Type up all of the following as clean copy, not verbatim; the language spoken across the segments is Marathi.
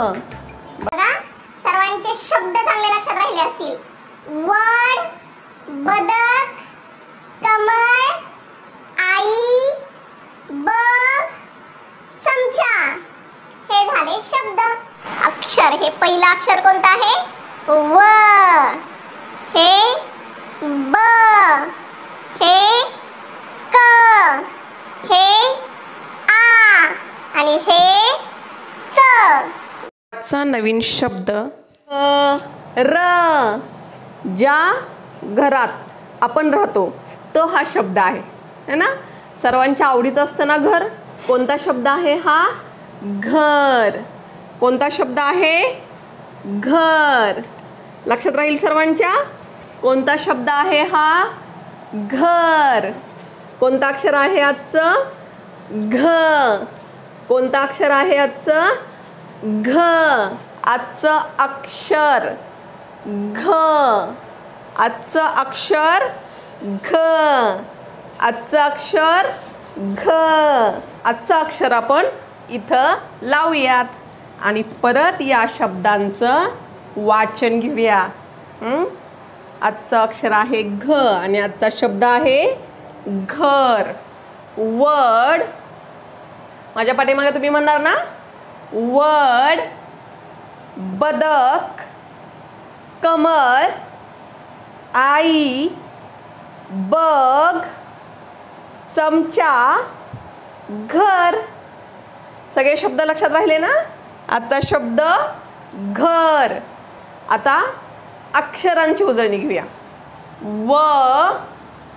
बघा सर्वांचे शब्द चांगले लक्षात राहिले असतील. वड, बदक, कमळ, आई, बघ, चमचा हे झाले शब्द. अक्षर, हे पहिलं अक्षर कोणतं आहे? व. हे ब, हे क, हे आ आणि हे च. आजचा नवीन शब्द र. ज्या घरात आपण राहतो तो हा शब्द आहे, है ना. सर्वांच्या आवडीचं असतं ना घर. कोणता शब्द आहे हा? घर. कोणता शब्द आहे? घर. लक्षात राहील सर्वांच्या. कोणता शब्द आहे हा? घर. कोणता अक्षर आहे आजचं? घ. कोणता अक्षर आहे आजचं? घ. आजचं अक्षर घ. आजचं अक्षर घ. आजचं अक्षर घ. आजचं अक्षर आपण इथं लावूयात आणि परत या शब्दांचं वाचन घेऊया. आजचं अक्षर आहे घ आणि आजचा शब्द आहे घर. वड. माझ्या पाठीमागे तुम्ही म्हणणार ना. वड, बदक, कमळ, आई, बघ, चमचा, घर. सगळे शब्द लक्षात राहिले ना. आजचा शब्द घर. आता अक्षरांची उजळणी घेऊया. व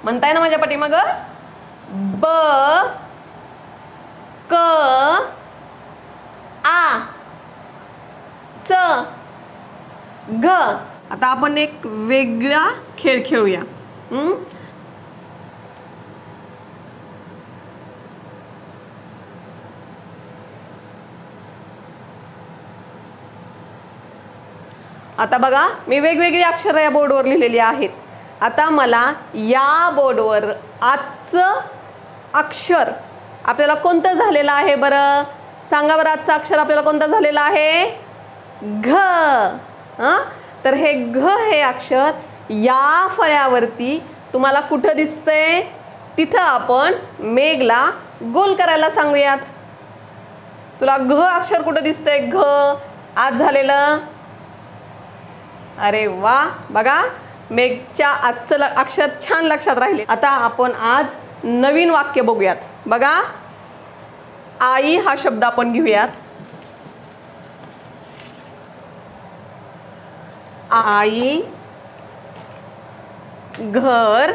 म्हणताय ना माझ्या पाठीमागं. ब, क, आ, च, घ. आता आपण एक वेगळा खेळ खेळूया. आता बघा मी वेगवेगळी अक्षरं या बोर्डवर लिहिलेली आहेत. आता मला या बोर्डवर आजचं अक्षर आपल्याला कोणतं झालेलं आहे बरं? सांगा बरं. आजचं अक्षर आपल्याला कोणतं झालेलं आहे? घ. तर हे घ हे अक्षर या फळ्यावरती तुम्हाला कुठं दिसतंय? तिथं आपण मेघला गोल करायला सांगूयात. तुला घ अक्षर कुठं दिसतंय? घ आज झालेलं. अरे वा. बघा मेघच्या आजचं अक्षर छान लक्षात राहिले. आता आपण आज नवीन वाक्य बघूयात. बघा आई हा शब्द आपण घेऊयात. आई, घर.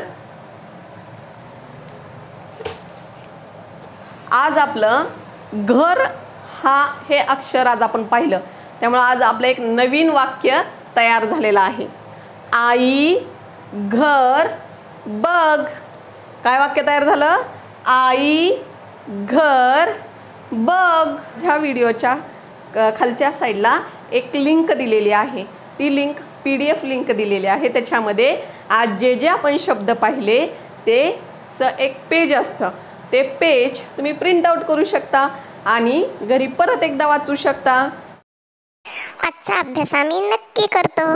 आज आपलं घर हे अक्षर आज आपण पाहिलं, त्यामुळे आज आपलं एक नवीन वाक्य तयार झालेलं आहे. आई, घर, बघ. काय वाक्य तयार झालं? आई, घर, बघ. ह्या व्हिडिओच्या खालच्या साईडला एक लिंक दिलेली आहे. ती लिंक PDF लिंक दिलेली आहे. त्याच्यामध्ये आज जे आपण शब्द पाहिले तेचं एक पेज असतं. ते पेज तुम्ही प्रिंट आउट करू शकता आणि घरी परत एकदा वाचू शकता. आजचा अभ्यास आम्ही नक्की करतो.